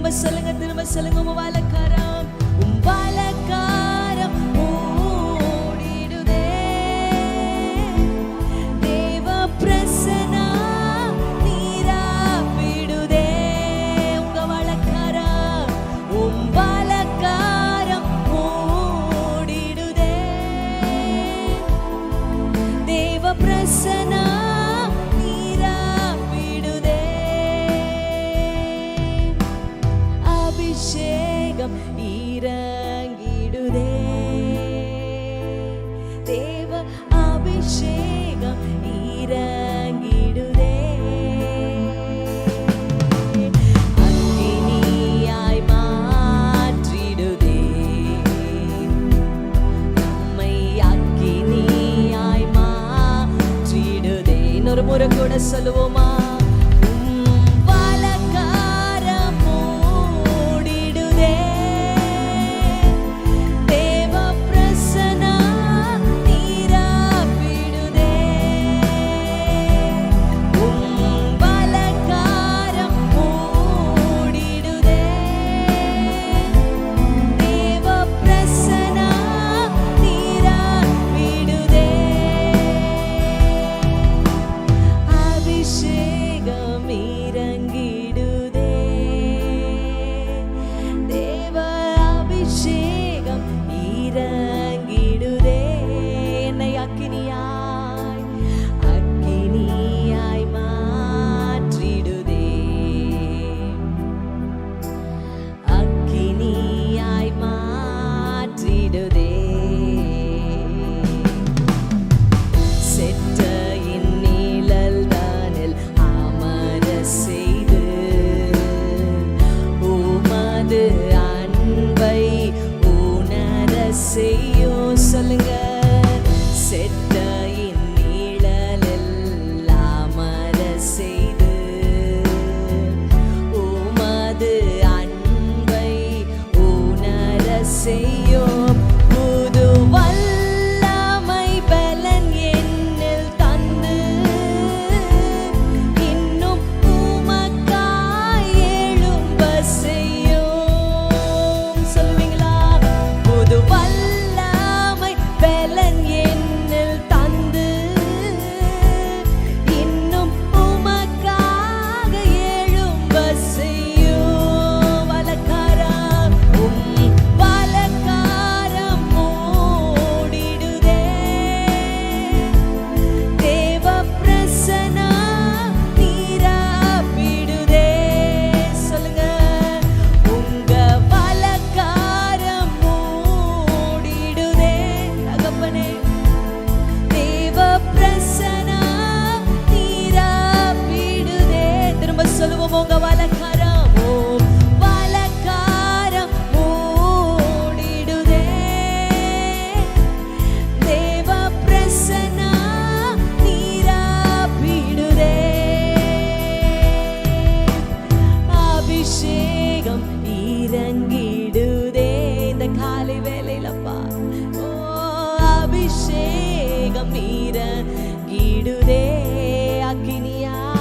திரும்ப சொல்லுங்க உம் வலக்கரம் மூடிடுதே தேவ பிரசன்னா நீராப்பிடுதே உங்க வலக்கரம் மூடிடுதே தேவ பிரசன்னா இறங்கிடுதே தேவ அபிஷேகம் இறங்கிடுதே அக்கினியாய் மாற்றிடுதே நம்மை அக்கினியாய் மாற்றிடுதே இன்னொரு முறை கூட சொல்லுவோமா சொல்லுங்க செட்டையின் நிழலில் அமர செய்து உமது அன்பை உணர செய்யும் புது வல்லமை பலன் என்னில் தந்து இன்னும் உமக்காய் எழும்ப செய்யும் சொல்லுவீங்களா புது உங்க வலக்கரம் மூடிடுதே தேவ பிரசன்னா நீராப்பிடுதே அபிஷேகம் இறங்கிடுதே இந்த காலை வேளையிலப்பா ஓ அபிஷேகம் இறங்கிடுதே அக்கினியாய்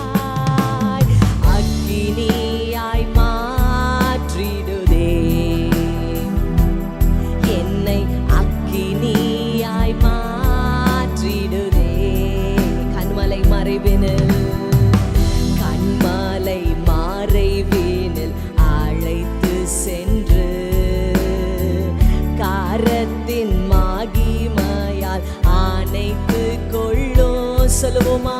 மாற்றிடுதே என்னை அக்கினியாய் மாற்றிடுதே கண்மலை மறைவினில் அழைத்து சென்று காரத்தின் மகிமையால் அணைத்து கொள்ளும் சொல்லுவோமா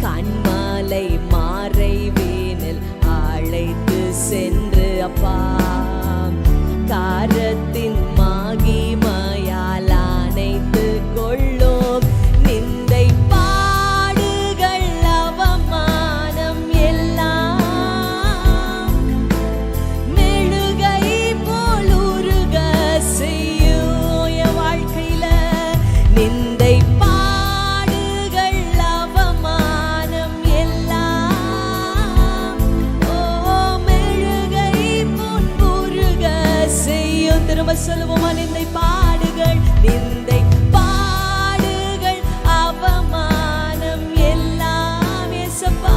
கண்மலை மறைவினில் அழைத்து சென்று அப்பா காரத்தின் மகிமையால் அணைத்து கொள்ளும் நிந்தை பாடுகள் அவமானம் எல்லாம் மெழுகை போல் உருக செய்யும் என் வாழ்க்கையில நிந்தை பாடுகள் அவமானம் எல்லாம் ஓ மெழுகை போல் உருக செய்யும் திரும்ப சொல்லுவோமா நிந்தை பாடுகள் அவமானம் எல்லாம் ஏசப்பா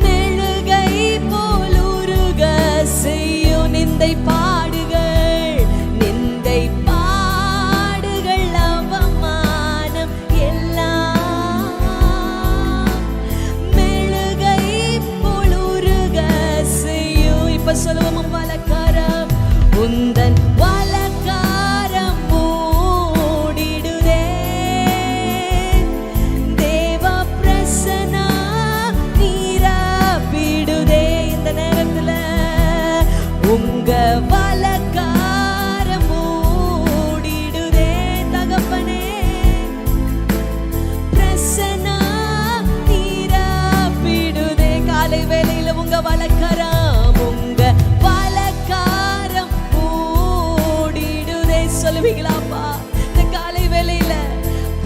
மெழுகை போல் உருக உங்க வலக்காரம் மூடிடுதே தகப்பனே. பிரசன்னம் நிரப்பிடுதே. காலை வேளையில உங்க வலக்கரம் மூடிடுதே. சொல்லுவீங்களாப்பா இந்த காலை வேளையில?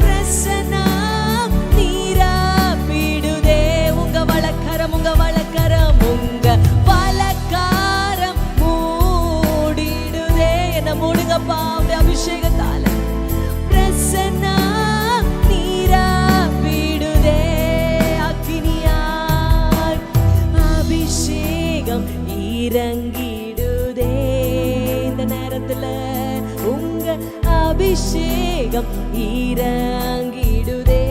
பிரசன்னம் நிரப்பிடுதே. உங்க வலக்கரம் உங்க வலக்கரம் மூடிடுதே. என்ன மூடுங்கப்பா உடைய அபிஷேகத்தால. பிரசன்னம் நிரப்பிடுதே. அக்கினியாய் அபிஷேகம் இறங்கிடுதே. இந்த நேரத்துல உங்க அபிஷேகம் இறங்கிடுதே.